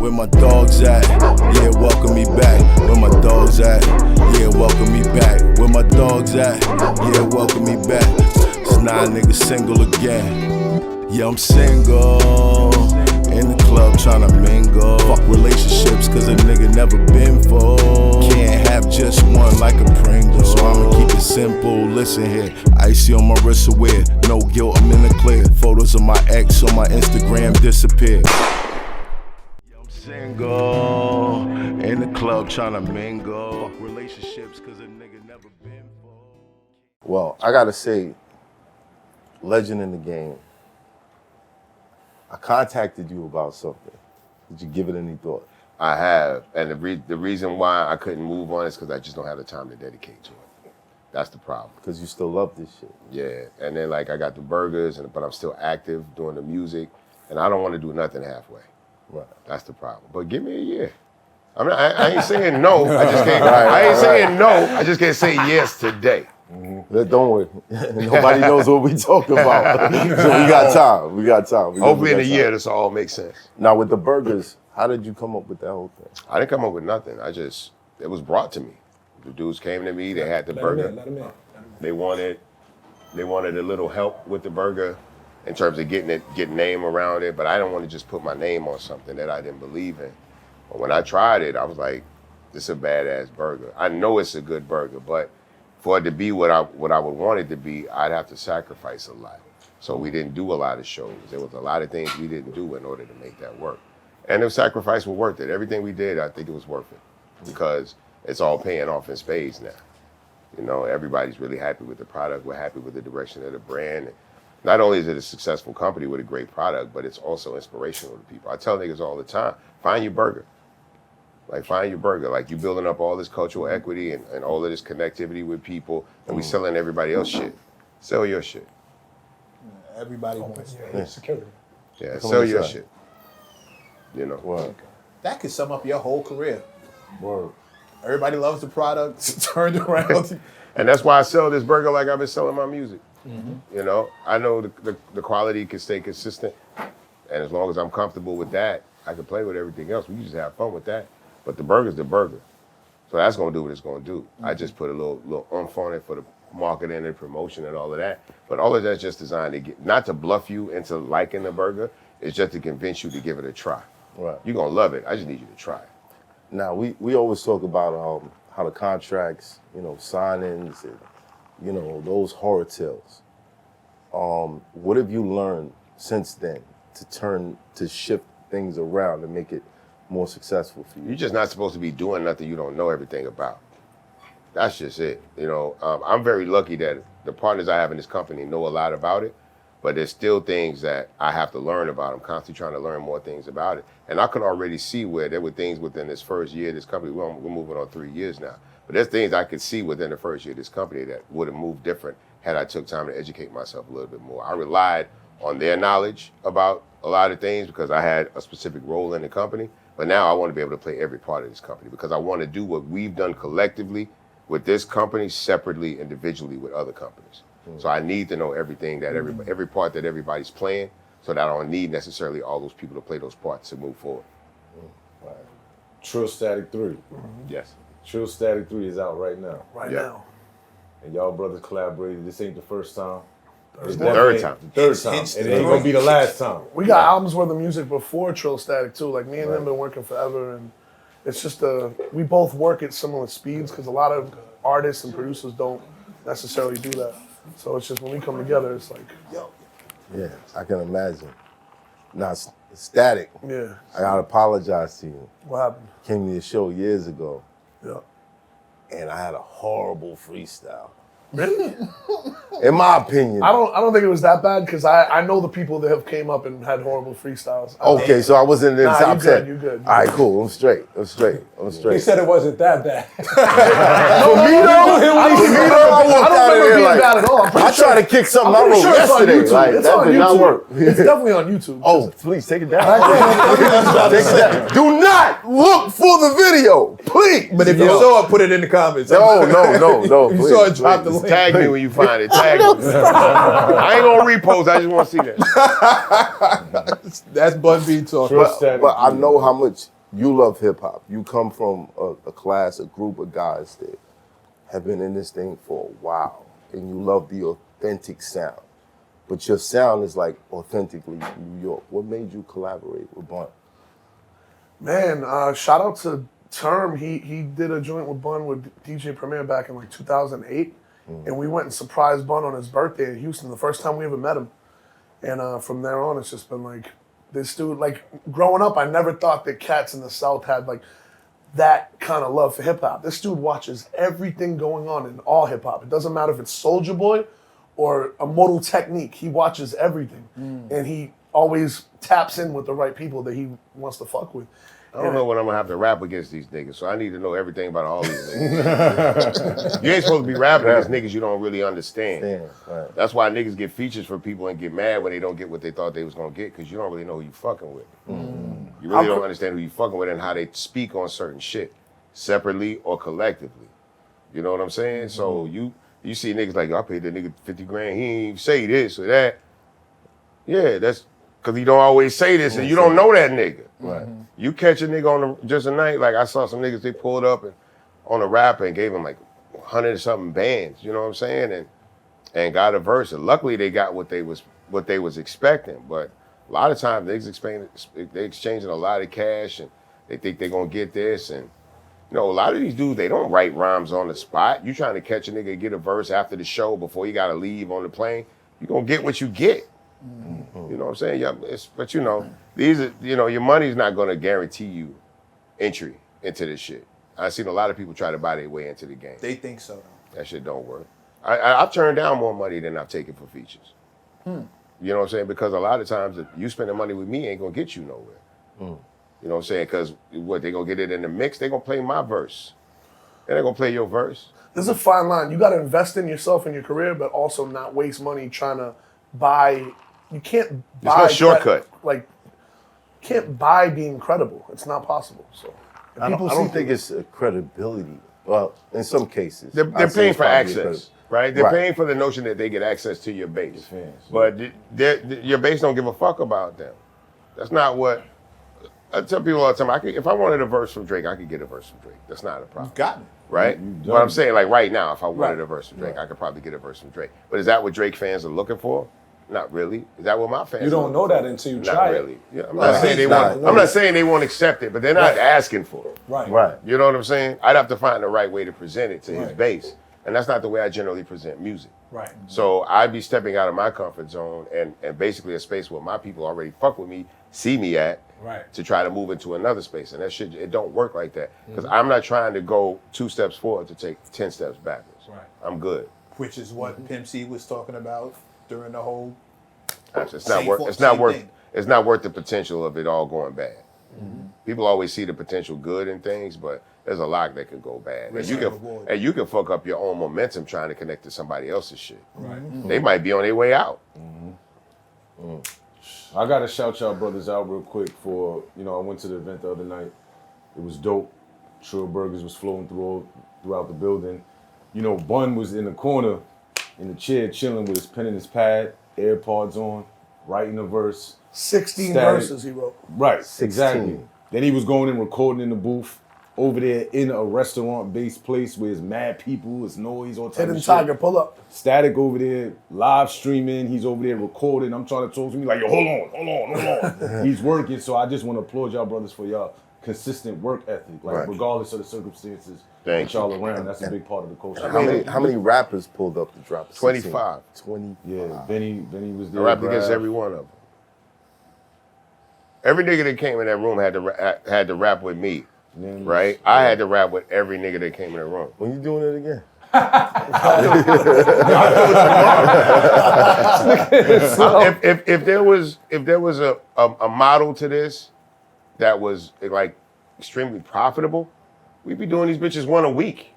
Where my dogs at? Yeah, welcome me back. Where my dogs at? Yeah, welcome me back. Where my dogs at? Yeah, welcome me back. It's 9 niggas single again. Yeah, I'm single. In the club tryna mingle. Fuck relationships cause a nigga never been for. Can't have just one like a Pringle. So I'ma keep it simple, listen here. Icy on my wrist aware. No guilt, I'm in the clear. Photos of my ex on my Instagram disappeared. I'm single. In the club tryna mingle. Fuck relationships cause a nigga never been for. Well, I gotta say, legend in the game. I contacted you about something. Did you give it any thought? I have, and the reason why I couldn't move on is because I just don't have the time to dedicate to it. That's the problem. Because you still love this shit. Yeah, and then like I got the burgers, but I'm still active doing the music, and I don't want to do nothing halfway. Right. That's the problem. But give me a year. I mean, I ain't saying no. I just can't. I ain't saying no. I just can't say yes today. Mm-hmm. Don't worry. Nobody knows what we talking about. So we got time. We got time. Hopefully in a year this all makes sense. Now with the burgers, how did you come up with that whole thing? I didn't come up with nothing. It was brought to me. The dudes came to me. They had the burger. Let him in. They wanted a little help with the burger in terms of getting name around it. But I didn't want to just put my name on something that I didn't believe in. But when I tried it, I was like, this is a badass burger. I know it's a good burger, but for it to be what I would want it to be, I'd have to sacrifice a lot. So we didn't do a lot of shows. There was a lot of things we didn't do in order to make that work. And the sacrifice was worth it. Everything we did, I think it was worth it because it's all paying off in spades now. You know, everybody's really happy with the product. We're happy with the direction of the brand. Not only is it a successful company with a great product, but it's also inspirational to people. I tell niggas all the time, find your burger. Like, find your burger. Like, you building up all this cultural equity and all of this connectivity with people, and we selling everybody else shit. Sell your shit. Everybody wants security. Yeah, sell your shit. You know? Word. That could sum up your whole career. Word. Everybody loves the product, turned around. And that's why I sell this burger like I've been selling my music. Mm-hmm. You know? I know the quality can stay consistent, and as long as I'm comfortable with that, I can play with everything else. We just have fun with that. But the burger's the burger. So that's gonna do what it's gonna do. Mm-hmm. I just put a little oomph on it for the marketing and promotion and all of that. But all of that's just designed to not to bluff you into liking the burger, it's just to convince you to give it a try. Right. You're gonna love it. I just need you to try it. Now we always talk about how the contracts, signings and those horror tales. What have you learned since then to shift things around and make it more successful for you? You're just not supposed to be doing nothing you don't know everything about. That's just it. I'm very lucky that the partners I have in this company know a lot about it, but there's still things that I have to learn about. I'm constantly trying to learn more things about it. And I could already see where there were things within this first year of this company. We're moving on 3 years now. But there's things I could see within the first year of this company that would have moved different had I took time to educate myself a little bit more. I relied on their knowledge about a lot of things because I had a specific role in the company. But now I want to be able to play every part of this company because I want to do what we've done collectively with this company, separately, individually with other companies. Mm-hmm. So I need to know everything that every part that everybody's playing, so that I don't need necessarily all those people to play those parts to move forward. Mm-hmm. Right. Trill Static 3. Mm-hmm. Yes. Trill Static 3 is out right now. Right now. And y'all brothers collaborated. This ain't the first time. It's the third time. The third time. And it ain't gonna be the last time. We got albums worth of music before Trill Static too. Like me and them been working forever, and it's just we both work at similar speeds because a lot of artists and producers don't necessarily do that. So it's just when we come together, it's like, yo. Yeah, I can imagine. Now, Static. Yeah. I gotta apologize to you. What happened? Came to your show years ago, Yeah. and I had a horrible freestyle. Really? In my opinion. I don't think it was that bad because I know the people that have came up and had horrible freestyles. Okay, so I wasn't in the top 10. You good. All right, cool. I'm straight. He said it wasn't that bad. For me, though, I walked out of there like, bad at all. I tried to kick something I wrote Sure yesterday. Like, that did not work. It's definitely on YouTube. Oh, please take it down. Take it down. Do not look for the video, please. But if you saw it, put it in the comments. No. If you saw it, drop the link. Tag me when you find it. Tag me. I ain't gonna repost. I just want to see that. That's Bun B talking. But I know how much you love hip hop. You come from a class, a group of guys that have been in this thing for a while, and you love the authentic sound. But your sound is like authentically New York. What made you collaborate with Bun? Man, shout out to Term. He did a joint with Bun with DJ Premier back in like 2008. And we went and surprised Bun on his birthday in Houston, the first time we ever met him. And from there on, it's just been like, this dude, like growing up, I never thought that cats in the South had like that kind of love for hip hop. This dude watches everything going on in all hip hop. It doesn't matter if it's Soulja Boy or Immortal Technique. He watches everything. And he always taps in with the right people that he wants to fuck with. I don't know when I'm gonna have to rap against these niggas, so I need to know everything about all these niggas. You ain't supposed to be rapping against niggas you don't really understand. Right. That's why niggas get features for people and get mad when they don't get what they thought they was gonna get, because you don't really know who you fucking with. You really don't understand who you fucking with and how they speak on certain shit, separately or collectively. You know what I'm saying? So you see niggas like, I paid that nigga 50 grand, he ain't even say this or that. Yeah, that's because he don't always say this and you don't know that nigga. Right. You catch a nigga on just a night, like I saw some niggas, they pulled up and on a rapper and gave him like 100 and something bands, you know what I'm saying? And got a verse. And luckily they got what they was expecting. But a lot of times they exchanging a lot of cash and they think they're gonna get this. And you know, a lot of these dudes, they don't write rhymes on the spot. You trying to catch a nigga and get a verse after the show before you gotta leave on the plane, you gonna get what you get. You know what I'm saying? Yeah, but you know, these are, you know, your money's not gonna guarantee you entry into this shit. I've seen a lot of people try to buy their way into the game. They think so, though. That shit don't work. I've turned down more money than I've taken for features. You know what I'm saying? Because a lot of times, if you spending money with me ain't gonna get you nowhere. You know what I'm saying? Because what, they gonna get it in the mix, they gonna play my verse. They ain't gonna play your verse. There's a fine line. You gotta invest in yourself and your career, but also not waste money trying to buy. You can't buy. There's no shortcut. Like, you can't buy being credible. It's not possible. So I don't think it's a credibility. Well, in some cases. They're paying for access, right? They're Right. paying for the notion that they get access to your base. But your base don't give a fuck about them. That's not what, I tell people all the time, if I wanted a verse from Drake, I could get a verse from Drake. That's not a problem. You've gotten it. Right? But I'm saying, like right now, if I wanted a verse from Drake, I could probably get a verse from Drake. But is that what Drake fans are looking for? Not really. Is that what my fans You don't know that until you Not try really. it. Yeah, I'm not saying they won't. I'm not saying they won't accept it, but they're not asking for it. Right. You know what I'm saying? I'd have to find the right way to present it to his base. And that's not the way I generally present music. Right. So I'd be stepping out of my comfort zone and basically a space where my people already fuck with me, see me at, to try to move into another space. And that shit, it don't work like that. Because I'm not trying to go 2 steps forward to take 10 steps backwards. Right. I'm good. Which is what Pimp C was talking about during the whole. It's not worth. It's not worth the potential of it all going bad. People always see the potential good in things, but there's a lot that could go bad. And you can fuck up your own momentum trying to connect to somebody else's shit. Right. They might be on their way out. I gotta shout y'all brothers out real quick for, you know, I went to the event the other night. It was dope. Trill Burgers was flowing throughout the building. You know, Bun was in the corner in the chair chilling with his pen and his pad, AirPods on, writing a verse. 16 Static. verses he wrote. Right, 16. exactly. Then he was going and recording in the booth over there in a restaurant-based place where there's mad people, there's noise, all type Hidden of shit. Tiger, pull up. Static over there, live streaming. He's over there recording. I'm trying to talk to him. Like, yo, hold on. He's working. So I just want to applaud y'all brothers for y'all consistent work ethic. Like, regardless of the circumstances that y'all around, that's a big part of the culture. How many rappers pulled up to drop? 25. 20. Yeah, Benny was there. I rapped against Brad. every one of them. Every nigga that came in that room had to rap with me, right? I had to rap with every nigga that came in the room. When you doing it again? If there was a model to this that was like extremely profitable, we'd be doing these bitches one a week.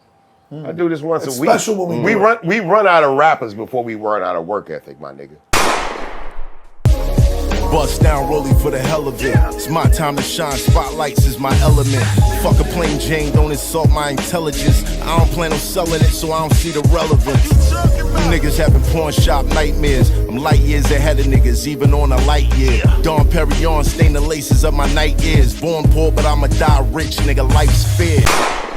I do this once a week. Special when we do it. We run out of rappers before we run out of work ethic, my nigga. Bust down rolling for the hell of it. It's my time to shine, spotlights is my element. Fuck a plain Jane, don't insult my intelligence. I don't plan on selling it, so I don't see the relevance. You niggas having pawn shop nightmares. I'm light years ahead of niggas, even on a light year. Dom Perignon stain the laces of my night ears. Born poor, but I'ma die rich, nigga, life's fair.